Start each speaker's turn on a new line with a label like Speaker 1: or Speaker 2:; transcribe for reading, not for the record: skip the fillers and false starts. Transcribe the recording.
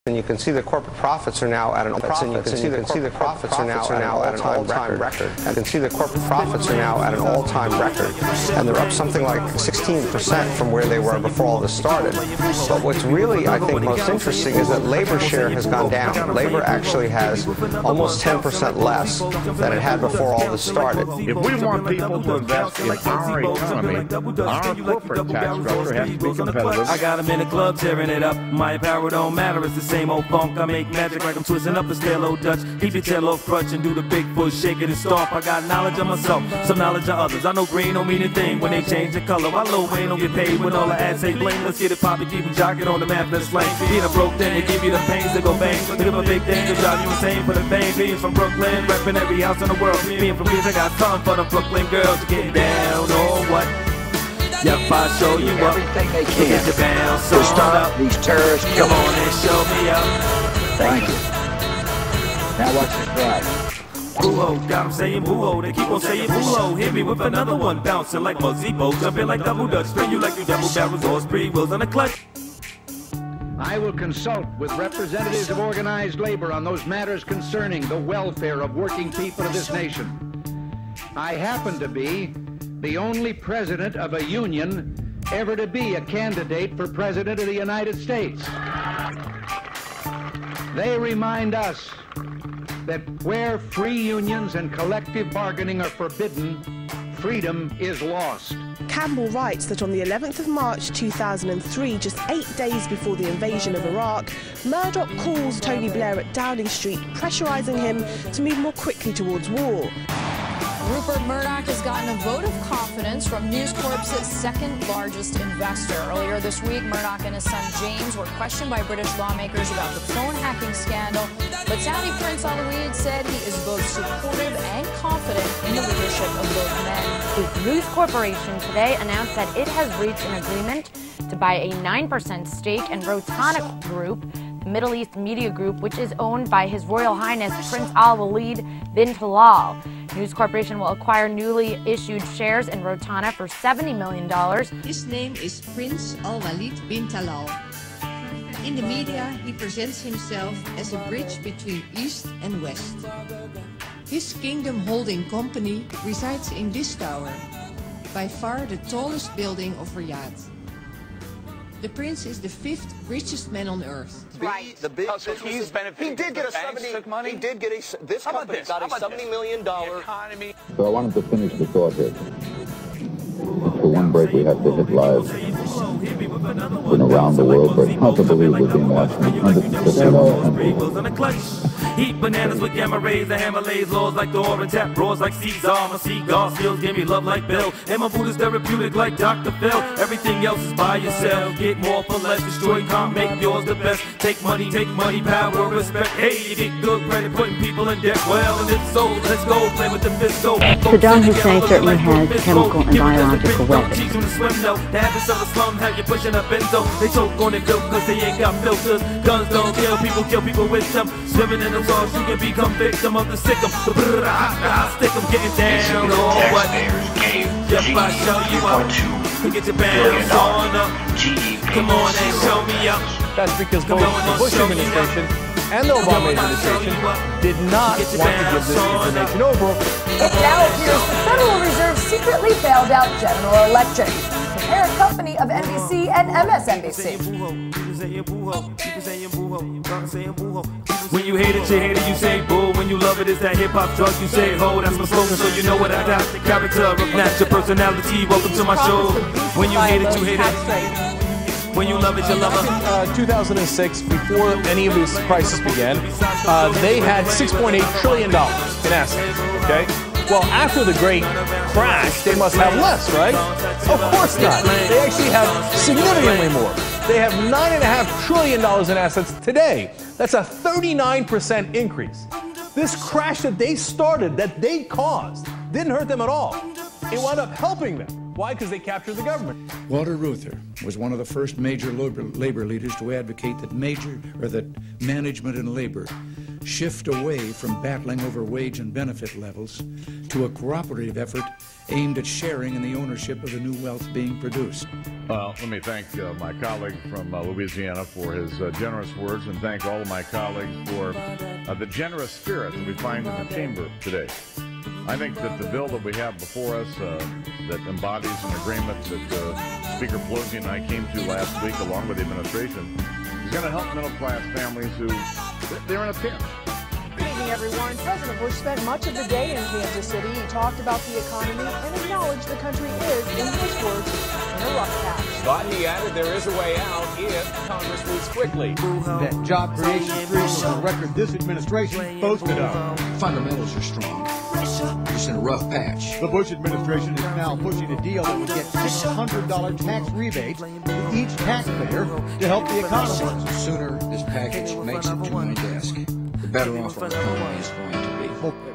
Speaker 1: And you can see the corporate profits are now at an all-time record. You can see the corporate profits are now at an all-time record. You can see the corporate profits are now at an all-time record, and they're up something like 16% from where they were before all this started. But what's really, I think, most interesting is that labor share has gone down. Labor actually has almost 10% less than it had before all this started.
Speaker 2: If we want people to invest in our economy, our corporate tax structure has to be competitive.
Speaker 3: I got them in the club tearing it up. My apparel don't matter, it's the same old funk. I make magic like I'm twisting up a stale old Dutch. Keep your tail off crutch and do the big foot shake it and stomp. I got knowledge of myself, some knowledge of others. I know green don't mean a thing when they change the color. While Lil Wayne don't get paid when all the ads say bling. Let's get it poppin', keep them jocking on the map, let's flame. Being a broke thing, they give you the pains to go bang. Look at my big thing, to drive you insane for the fame. Being from Brooklyn, reppin' every house in the world. Being from Queens, I got time for the Brooklyn girls to get down or what? Yep, I'll show you up.
Speaker 4: Everything they can to stop these terrorists.
Speaker 3: Come on and show me up.
Speaker 4: Thank you. Now watch this drive.
Speaker 3: Bujo, got them saying bujo, they keep on saying bujo. Hit me with another one, bouncing like Mozzibo, jumping like double dutch, spin you like you double barrels or spree wheels on a clutch.
Speaker 5: I will consult with representatives of organized labor on those matters concerning the welfare of working people of this nation. I happen to be the only president of a union ever to be a candidate for president of the United States. They remind us that where free unions and collective bargaining are forbidden, freedom is lost.
Speaker 6: Campbell writes that on the 11th of March 2003, just 8 days before the invasion of Iraq, Murdoch calls Tony Blair at Downing Street, pressurising him to move more quickly towards war.
Speaker 7: Rupert Murdoch has gotten a vote of confidence from News Corp's second largest investor. Earlier this week, Murdoch and his son James were questioned by British lawmakers about the phone hacking scandal, but Saudi Prince Al-Waleed said he is both supportive and confident in the leadership of both men.
Speaker 8: The News Corporation today announced that it has reached an agreement to buy a 9% stake in Rotana Group, the Middle East media group, which is owned by His Royal Highness Prince Al-Waleed bin Talal. News Corporation will acquire newly issued shares in Rotana for $70 million.
Speaker 9: His name is Prince Al-Waleed bin Talal. In the media, he presents himself as a bridge between East and West. His kingdom holding company resides in this tower, by far the tallest building of Riyadh. The prince is the 5th richest man on earth.
Speaker 10: Right. The big he's benefiting. He did get a 70. Money? He did get a. This company got a $70 million economy.
Speaker 11: So I wanted to finish the thought here. For one break, we have to hit live. Been around the world, but hard to believe we're being asked in 150 countries.
Speaker 3: Eat bananas with gamma rays, the hammer lays laws like the orange tap, roars like Caesar. My seagull skills give me love like Bill, and my food is therapeutic like Dr. Phil. Everything else is by yourself. Get more for less, destroy, can't make yours the best. Take money, power, respect. Hey, you get good credit, putting people in debt. Well, and it's so, let's go play with the fiscal.
Speaker 12: Saddam Hussein certainly has chemical and biological weapons.
Speaker 3: Teach them to swim though. The habits of the slum have you pushing a benzo. They choke on their milk cause they ain't got filters. Guns don't kill people with them. Swimming in the sauce, you can become victim of the sick'em. The stick 'em, getting down or what? Yep, I show you up. Get your bounce on up. Come on and show me up.
Speaker 13: That's because both the Bush administration and the Obama administration did not want to give this information over.
Speaker 7: It now appears the Federal Reserve secretly bailed out General Electric, the parent company of NBC and MSNBC.
Speaker 3: When you hate it, you say boo. When you love it, it's that hip-hop drug, you say ho. That's my slogan, so you know what I got. The character of natural personality. Welcome to my show. When you hate it, you hate it. When you love it, you love it.
Speaker 13: Back in 2006, before any of this crisis began, they had $6.8 trillion in assets, okay? Well, after the great crash, they must have less, right? Of course not. They actually have significantly more. They have $9.5 trillion in assets today. That's a 39% increase. This crash that they started, that they caused, didn't hurt them at all. It wound up helping them. Why? Because they captured the government.
Speaker 14: Walter Reuther was one of the first major labor leaders to advocate that management and labor shift away from battling over wage and benefit levels to a cooperative effort aimed at sharing in the ownership of the new wealth being produced.
Speaker 2: Well, let me thank my colleague from Louisiana for his generous words, and thank all of my colleagues for the generous spirit that we find in the chamber today. I think that the bill that we have before us that embodies an agreement that Speaker Pelosi and I came to last week along with the administration is going to help middle-class families who, they're in a pinch.
Speaker 15: Good evening, everyone. President Bush spent much of the day in Kansas City. He talked about the economy and acknowledged the country is, in his words, in a rough patch.
Speaker 16: But he added there is a way out if Congress moves quickly.
Speaker 17: That job creation was a record this administration boasted of.
Speaker 18: Fundamentals are strong. Just in a rough patch.
Speaker 17: The Bush administration is now pushing a deal that would get $600 tax rebates to each taxpayer to help the economy.
Speaker 18: The sooner this package makes it to my desk, the better off our economy is going to be.